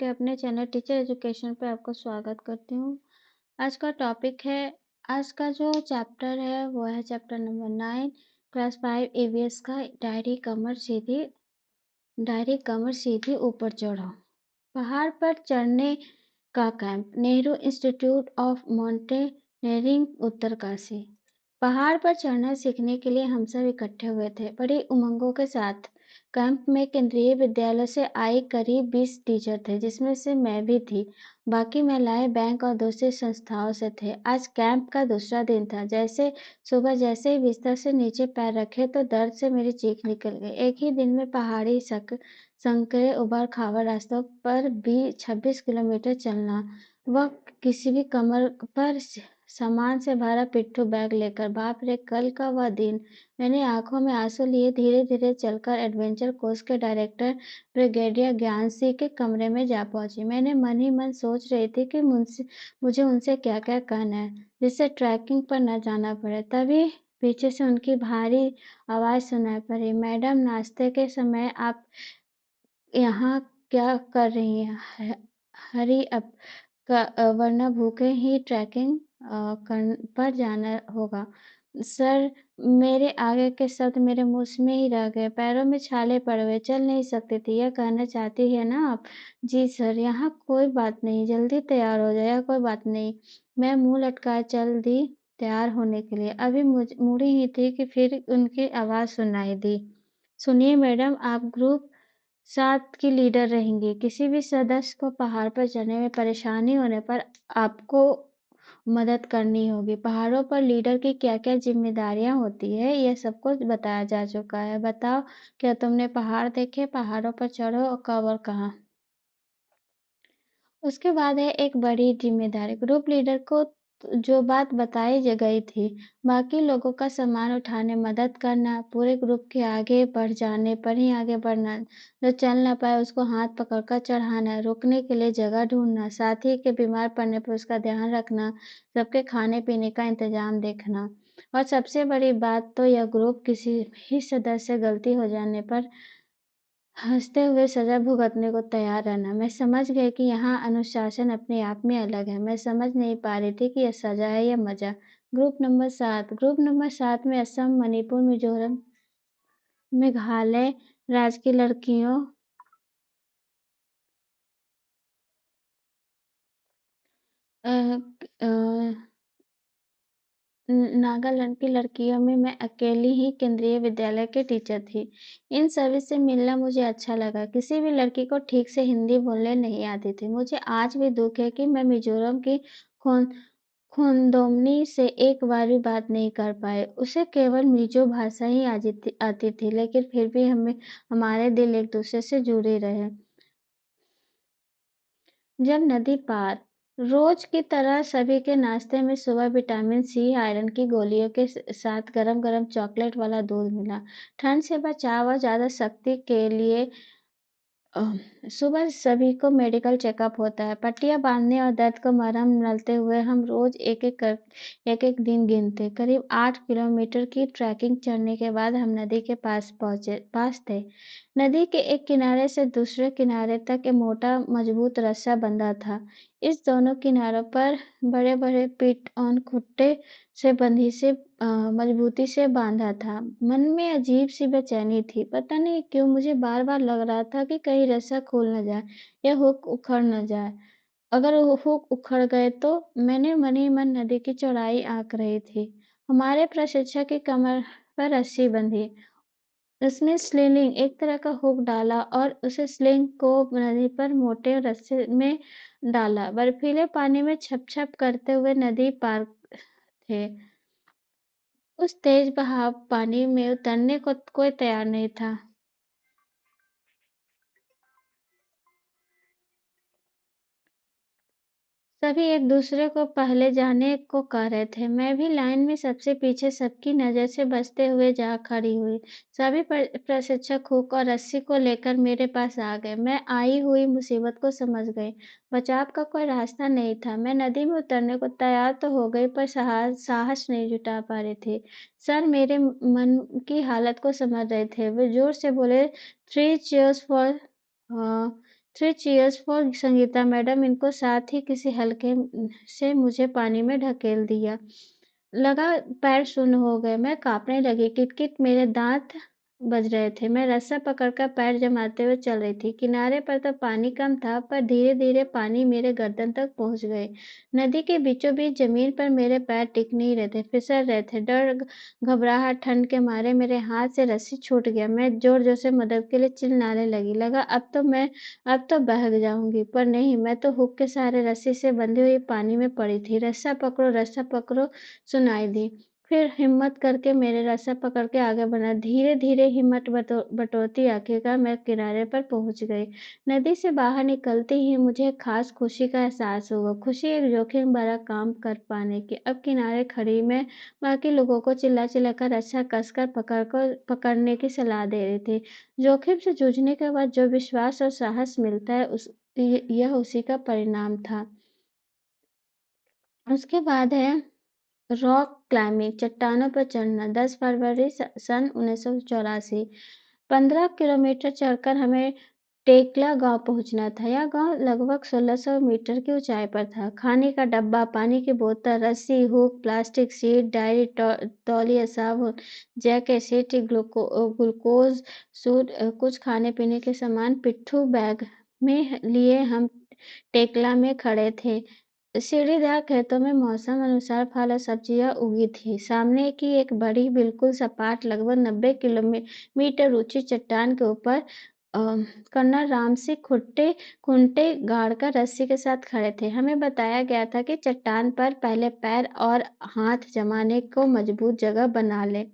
आपके अपने channel teacher education पे आपका स्वागत करती हूँ। आज का टॉपिक है, आज का जो चैप्टर है वो है चैप्टर नंबर 9 क्लास 5 ईवीएस का डायरी कमर सीधी ऊपर चढ़ो। पहाड़ पर चढ़ने का camp, Nehru institute of mountaineering, Uttarkashi. पहाड़ पर चढ़ना सीखने के लिए हम सब इकट्ठे हुए थे, बड़ी उमंगों के साथ। कैंप में केंद्रीय विद्यालय से आए करीब 20 टीचर थे, जिसमें से मैं भी थी। बाकी महिलाएं बैंक और दूसरी संस्थाओं से थे। आज कैंप का दूसरा दिन था। जैसे ही बिस्तर से नीचे पैर रखे तो दर्द से मेरी चीख निकल गई। एक ही दिन में पहाड़ी संकरे उबड़ खाबड़ रास्तों पर भी 26 किलोमीटर चलना, वह किसी भी कमर पर सामान से भरा पिट्ठू बैग लेकर। बाप रे, कल का वह दिन! मैंने आंखों में आंसू लिए धीरे धीरे चलकर एडवेंचर कोर्स के डायरेक्टर ब्रिगेडियर ज्ञान सिंह के कमरे में जा पहुंची। मैंने मन ही मन सोच रही थी कि मुझे उनसे क्या क्या कहना है, जिससे ट्रैकिंग पर न जाना पड़े। तभी पीछे से उनकी भारी आवाज सुनाई पड़ी, मैडम, नाश्ते के समय आप यहाँ क्या कर रही हैं? हरी अप वरना भूखे ही ट्रैकिंग पर जाना होगा। सर, मेरे आगे के शब्द मेरे मुंह में ही रह गए, पैरों में छाले पड़ गए, चल नहीं सकती थी। यह कहना चाहती है ना आप? जी सर। यहाँ कोई बात नहीं, जल्दी तैयार हो जाए, कोई बात नहीं। मैं मुंह लटकाए चल दी तैयार होने के लिए। अभी मुड़ी ही थी कि फिर उनकी आवाज सुनाई दी, सुनिए मैडम, आप ग्रुप 7 की लीडर रहेंगी। किसी भी सदस्य को पहाड़ पर चढ़ने में परेशानी होने पर आपको मदद करनी होगी। पहाड़ों पर लीडर की क्या क्या जिम्मेदारियां होती है, यह सब कुछ बताया जा चुका है। बताओ, क्या तुमने पहाड़ देखे? पहाड़ों पर चढ़ो और कब और कहाँ? उसके बाद है एक बड़ी जिम्मेदारी, ग्रुप लीडर को जो बात बताई गई थी, बाकी लोगों का सामान उठाने मदद करना, पूरे ग्रुप के आगे बढ़ जाने पर ही आगे बढ़ना, जो चल ना पाए उसको हाथ पकड़कर चढ़ाना, रुकने के लिए जगह ढूंढना, साथी के बीमार पड़ने पर उसका ध्यान रखना, सबके खाने पीने का इंतजाम देखना। और सबसे बड़ी बात तो यह ग्रुप किसी भी सदस्य गलती हो जाने पर हंसते हुए सजा भुगतने को तैयार रहना। मैं समझ गई कि यहाँ अनुशासन अपने आप में अलग है। मैं समझ नहीं पा रही थी कि यह सजा है या मजा। ग्रुप नंबर 7 में असम, मणिपुर, मिजोरम, मेघालय राज्य की लड़कियों, अ, अ, नागालैंड की लड़कियों में मैं अकेली ही केंद्रीय विद्यालय की टीचर थी। इन सभी से मिलना मुझे अच्छा लगा। किसी भी लड़की को ठीक से हिंदी बोलने नहीं आती थी। मुझे आज भी दुख है कि मैं मिजोरम की खोन खोंदोमनी से एक बार भी बात नहीं कर पाए। उसे केवल मिजो भाषा ही आती थी, लेकिन फिर भी हमारे दिल एक दूसरे से जुड़े रहे। जब नदी पार, रोज की तरह सभी के नाश्ते में सुबह विटामिन सी, आयरन की गोलियों के साथ गरम गरम चॉकलेट वाला दूध मिला। ठंड से बचाव और ज्यादा शक्ति के लिए सुबह सभी को मेडिकल चेकअप होता है। पट्टियां बांधने और दर्द को मरहम मलते हुए हम रोज एक एक दिन गिनते। करीब 8 किलोमीटर की ट्रैकिंग चढ़ने के बाद हम नदी के पास थे। नदी के एक किनारे से दूसरे किनारे तक एक मोटा मजबूत रस्सा बंधा था। इस दोनों किनारों पर बड़े बड़े पिट ऑन खुट्टे से मजबूती से बांधा था। मन में अजीब सी बेचैनी थी। पता नहीं क्यों मुझे बार बार लग रहा था कि कहीं रस्सा खुल न जाए या हुक उखड़ न जाए। अगर वो हुक उखड़ गए तो? मैंने मन ही मन नदी की चौड़ाई आंक रही थी। हमारे प्रशिक्षक की कमर पर रस्सी बंधी, उसने स्लिंग, एक तरह का हुक डाला और उसे स्लिंग को नदी पर मोटे रस्से में डाला। बर्फीले पानी में छप छप करते हुए नदी पार थे। उस तेज बहाव पानी में उतरने को कोई तैयार नहीं था। सभी एक दूसरे को पहले जाने को कह रहे थे। मैं भी लाइन में सबसे पीछे सबकी नजर से बचते हुए जा खड़ी हुई। सभी प्रशिक्षक हुक और रस्सी को लेकर मेरे पास आ गए। मैं आई हुई मुसीबत को समझ गई। बचाव का कोई रास्ता नहीं था। मैं नदी में उतरने को तैयार तो हो गई, पर साहस नहीं जुटा पा रही थी। सर मेरे मन की हालत को समझ रहे थे। वे जोर से बोले, 3 cheers for 3 cheers for Sangeeta madam. इनको साथ ही किसी हल्के से मुझे पानी में ढकेल दिया। लगा पैर शून्य हो गए। मैं कांपने लगी। किट-किट मेरे दांत बज रहे थे। मैं रस्सा पकड़कर पैर जमाते हुए चल रही थी। किनारे पर तो पानी कम था, पर धीरे-धीरे पानी मेरे गर्दन तक पहुंच गए। नदी के बीचों-बीच जमीन पर मेरे पैर टिक नहीं रहे थे, फिसल रहे थे। डर, घबराहट, ठंड के मारे मेरे हाथ से रस्सी छूट गया। मैं जोर-जोर से मदद के लिए चिल्लाने लगी। लगा अब तो बह जाऊंगी, पर नहीं, मैं तो हुक के सहारे रस्सी से बंधी हुई पानी में पड़ी थी। रस्सा पकड़ो सुनाई दी। फिर हिम्मत करके मेरे रस्सा पकड़ के आगे बढ़ा। धीरे-धीरे हिम्मत बटोरती आखिरकार मैं किनारे पर पहुंच गई। नदी से बाहर निकलते ही मुझे एक खास खुशी का एहसास हुआ। खुशी एक जोखिम भरा काम कर पाने की। अब किनारे खड़ी मैं बाकी लोगों को चिल्ला-चिल्ला कर रस्सा कसकर पकड़ने की सलाह दे रही थी। जोखिम से जूझने के बाद जो विश्वास और साहस मिलता है यह उसी का परिणाम था। उसके बाद है रॉक क्लाइंबिंग, चट्टानों पर चढ़ना। 10 फरवरी सन 1984। 15 किलोमीटर चढ़कर हमें टेकला गांव पहुंचना था। यह गांव लगभग 1600 मीटर की ऊंचाई पर था। खाने का डब्बा, पानी की बोतल, रस्सी, हुक, प्लास्टिक शीट, डायरी, तौलिया, साबुन, जैकेट, सीटी, ग्लूकोज सूट, कुछ खाने पीने के सामान पिट्ठू बैग में लिए हम टेकला में खड़े थे। सीढ़ीदार खेतों में मौसम अनुसार फल और सब्जियां उगी थी। सामने की एक बड़ी, बिल्कुल सपाट, लगभग 90 किलोमीटर ऊंची चट्टान के ऊपर कर्नल राम सिंह खूंटे गाड़कर रस्सी के साथ खड़े थे। हमें बताया गया था कि चट्टान पर पहले पैर और हाथ जमाने को मजबूत जगह बना ले।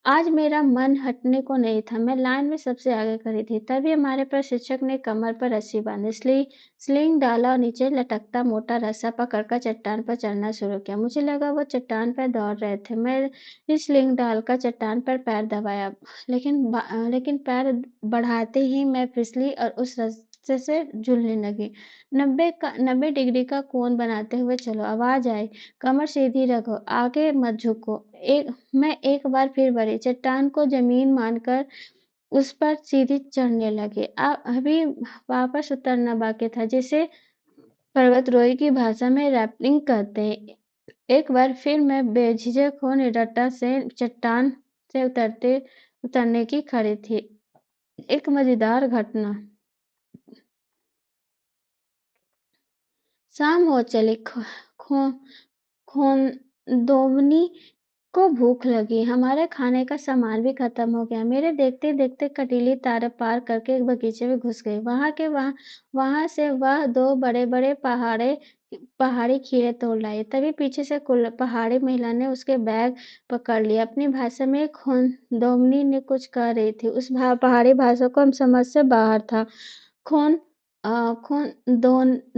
आज मेरा मन हटने को नहीं था। मैं लाइन में सबसे आगे खड़ी थी। तभी हमारे प्रशिक्षक ने कमर पर रस्सी बांधी, स्लिंग डाला और नीचे लटकता मोटा रस्सा पकड़कर चट्टान पर चढ़ना शुरू किया। मुझे लगा वो चट्टान पर दौड़ रहे थे। मैं स्लिंग डालकर चट्टान पर पैर दबाया, लेकिन पैर बढ़ाते ही मैं फिसली और उस रस्से से झूलने लगी। 90 डिग्री का कोण बनाते हुए चलो। आवाज आई, कमर सीधी रखो, आगे मत झुको। मैं एक बार फिर बढ़ी। चट्टान को जमीन मानकर उस पर सीधी चढ़ने लगी। अभी वापस उतरना बाकी था, जिसे पर्वतारोही की भाषा में रैपलिंग कहते हैं। एक बार फिर मैं बेझिझक हो निडरता से चट्टान से उतरने की खड़ी थी। एक मजेदार घटना। शाम हो चली। खोंदोमनी को भूख लगी। हमारे खाने का सामान भी खत्म हो गया। मेरे देखते देखते कटीली तार पार करके एक बगीचे में घुस गई। वहां से वह दो बड़े बड़े पहाड़ी खीरे तोड़ लाई। तभी पीछे से पहाड़ी महिला ने उसके बैग पकड़ लिया। अपनी भाषा में खोंदोमनी ने कुछ कह रही थी। उस पहाड़ी भाषा को हम समझ से बाहर था। खोन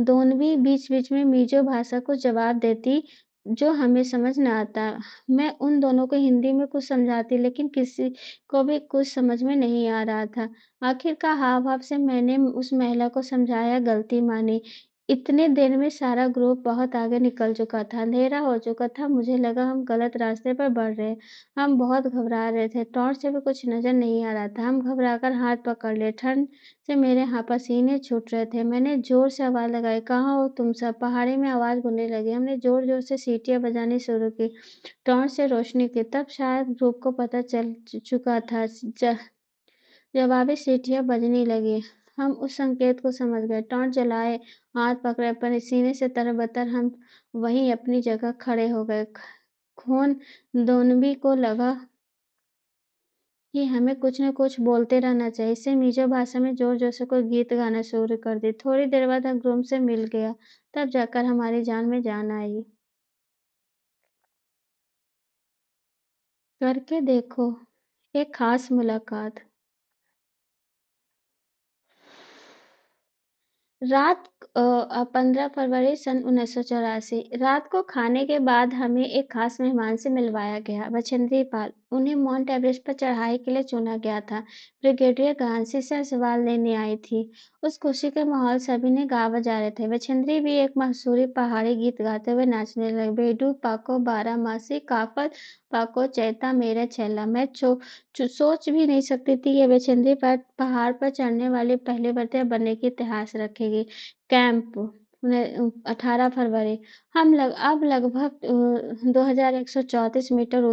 दोनवी बीच-बीच में मिज़ो भाषा को जवाब देती, जो हमें समझ न आता। मैं उन दोनों को हिंदी में कुछ समझाती, लेकिन किसी को भी कुछ समझ में नहीं आ रहा था। आखिरकार हाव-भाव से मैंने उस महिला को समझाया, गलती मानी। इतने देर में सारा ग्रुप बहुत आगे निकल चुका था। अंधेरा हो चुका था। मुझे लगा हम गलत रास्ते पर बढ़ रहे हैं। हम बहुत घबरा रहे थे। टॉर्च से भी कुछ नजर नहीं आ रहा था। हम घबराकर हाथ पकड़ लिए। ठंड से मेरे पसीने छूट रहे थे। मैंने जोर से आवाज लगाई, कहाँ हो तुम सब? पहाड़ी में आवाज गूंजने लगी। हमने जोर जोर से सीटियां बजानी शुरू की, टॉर्च से रोशनी की। तब शायद ग्रुप को पता चल चुका था। जवाबी सीटियां बजने लगी। हम उस संकेत को समझ गए। टॉर्च जलाए, हाथ पकड़े, पसीने से तरबतर हम वहीं अपनी जगह खड़े हो गए। खून दोनवी को लगा कि हमें कुछ न कुछ बोलते रहना चाहिए। इससे मिज़ो भाषा में जोर-जोर से कोई गीत गाना शुरू कर दी। थोड़ी देर बाद हम ग्रुप से मिल गया। तब जाकर हमारी जान में जान आई। करके देखो, एक खास मुलाकात। रात 15 फरवरी सन 1984। रात को खाने के बाद हमें एक खास मेहमान से मिलवाया गया। बछेंद्री पाल उन्हें माउंट एवरेस्ट पर चढ़ाई के लिए चुना गया था। ब्रिगेडियर घांसी से सवाल लेने आई थी। उस खुशी के माहौल सभी ने गा बजा रहे थे। बछेंद्री भी एक मशहूरी पहाड़ी गीत गाते हुए नाचने लगे। बेडू पाको बारामासी काफत पाको चैता मेरे छैला। मैं सोच भी नहीं सकती थी कि बछेंद्री पर पहाड़ पर चढ़ने वाली पहली भारतीय बनने की इतिहास रखेगी। कैंप 18 फरवरी। अब लगभग 2134 मीटर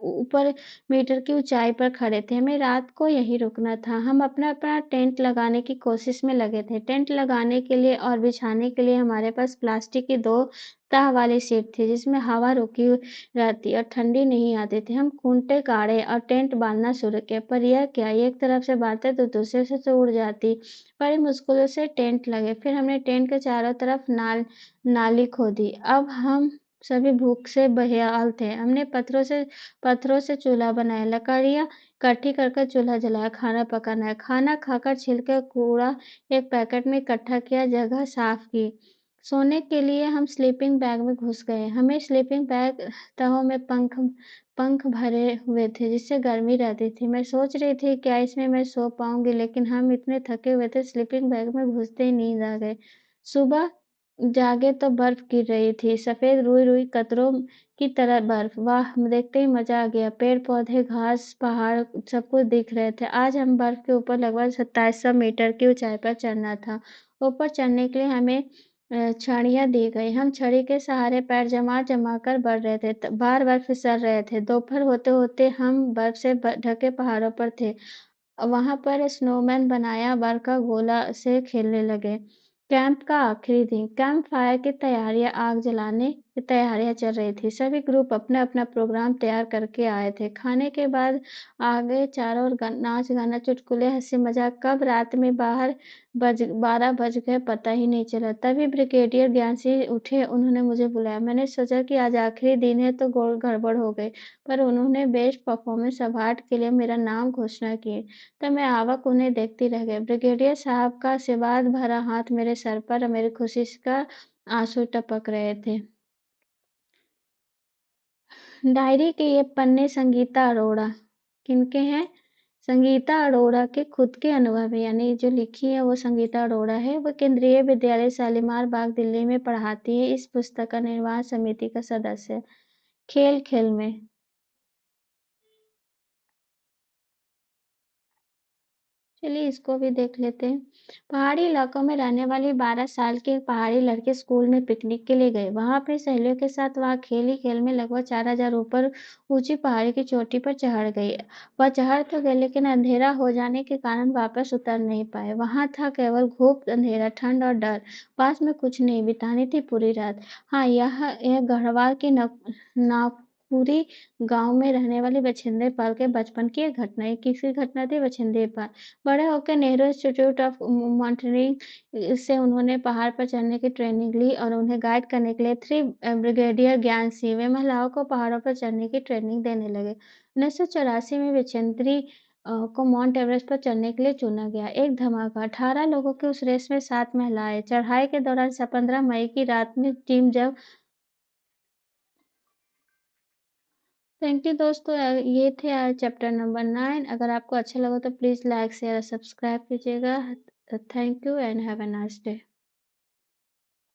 ऊपर मीटर की ऊंचाई पर खड़े थे। हमें रात को यहीं रुकना था। हम अपना अपना टेंट लगाने की कोशिश में लगे थे। टेंट लगाने के लिए और बिछाने के लिए हमारे पास प्लास्टिक की 2 तह वाली शीट थी, जिसमें हवा रुकी रहती और ठंडी नहीं आती थी। हम खूंटे गाड़े और टेंट बांधना शुरू किया, पर यह क्या, एक तरफ से बांधते तो दूसरे से तो उड़ जाती। बड़ी मुश्किलों से टेंट लगे। फिर हमने टेंट के चारों तरफ नाली खोदी। अब हम सभी भूख से बेहाल थे। हमने पत्थरों से चूल्हा बनाया, लकड़ियाँ इकट्ठी कर चूल्हा जलाया, खाना पकाना है। खाना खाकर छिलके कूड़ा एक पैकेट में इकट्ठा किया, जगह साफ की। सोने के लिए हम स्लीपिंग बैग में घुस गए। हमें स्लीपिंग बैग तहों में पंख पंख भरे हुए थे, जिससे गर्मी रहती थी। मैं सोच रही थी क्या इसमें मैं सो पाऊंगी, लेकिन हम इतने थके हुए थे, स्लीपिंग बैग में घुसते ही नींद आ गई। सुबह जागे तो बर्फ गिर रही थी, सफेद रुई रुई कतरों की तरह बर्फ। वाह, देखते ही मजा आ गया। पेड़ पौधे घास पहाड़ सब कुछ दिख रहे थे। आज हम बर्फ के ऊपर लगभग 2700 मीटर की ऊंचाई पर चढ़ना था। ऊपर चढ़ने के लिए हमें छड़ियाँ दी गई। हम छड़ी के सहारे पैर जमा जमा कर बढ़ रहे थे, बार बार फिसल रहे थे। दोपहर होते होते हम बर्फ से ढके पहाड़ों पर थे। वहां पर स्नोमैन बनाया, बर्फ का गोला से खेलने लगे। कैंप का आखिरी दिन। कैंप फायर की तैयारियां, आग जलाने की तैयारियां चल रही थी। सभी ग्रुप अपना अपना प्रोग्राम तैयार करके आए थे। खाने के बाद आगे चारों ओर नाच गाना चुटकुले हंसी मजाक। कब रात में 12 बज गए पता ही नहीं चला। तभी ब्रिगेडियर ज्ञान सिंह उठे। उन्होंने मुझे बुलाया। मैंने सोचा कि आज आखिरी दिन है तो गड़बड़ हो गई, पर उन्होंने बेस्ट परफॉर्मेंस अवार्ड के लिए मेरा नाम घोषणा की। तो मैं आवक उन्हें देखती रह गई। ब्रिगेडियर साहब का आशीर्वाद भरा हाथ मेरे सर पर और मेरी खुशी का आंसू टपक रहे थे। डायरी के ये पन्ने संगीता अरोड़ा किनके हैं? संगीता अरोड़ा के खुद के अनुभव है, यानी जो लिखी है वो संगीता अरोड़ा है। वो केंद्रीय विद्यालय शालीमार बाग दिल्ली में पढ़ाती है। इस पुस्तक का निर्माण समिति का सदस्य है। खेल खेल में। चलिए इसको भी देख लेते हैं। पहाड़ी इलाकों में रहने वाली 12 साल की एक पहाड़ी लड़की स्कूल में पिकनिक के लिए गई। वहां अपनी सहेलियों के साथ वहां खेल ही खेल में लगभग 4000 ऊपर ऊंची पहाड़ी की चोटी पर चढ़ गई। वह चढ़ तो गई, लेकिन अंधेरा हो जाने के कारण वापस उतर नहीं पाए। वहां था केवल धूप, अंधेरा, ठंड और डर। पास में कुछ नहीं, बितानी थी पूरी रात। हाँ, यह गढ़वाल की नागपुरी गांव में रहने वाली बछेंद्र पाल के बचपन की एक घटना है। किसकी घटना थी? बछेंद्र पाल। बड़े होकर नेहरू इंस्टीट्यूट ऑफ माउंटेनियरिंग से उन्होंने पहाड़ पर चढ़ने की ट्रेनिंग ली और उन्हें गाइड करने के लिए थ्री ब्रिगेडियर ज्ञान सिंह वे महिलाओं को पहाड़ों पर चढ़ने की ट्रेनिंग देने लगे। 1984 में विचेंद्री को माउंट एवरेस्ट पर चढ़ने के लिए चुना गया। एक धमाका, 18 लोगों की उस रेस में 7 महिलाएं। चढ़ाई के दौरान 15 मई की रात में टीम जब थैंक यू दोस्तों, ये थे आज चैप्टर नंबर 9। अगर आपको अच्छा लगा तो प्लीज़ लाइक शेयर और सब्सक्राइब कीजिएगा। Thank you and have a nice day.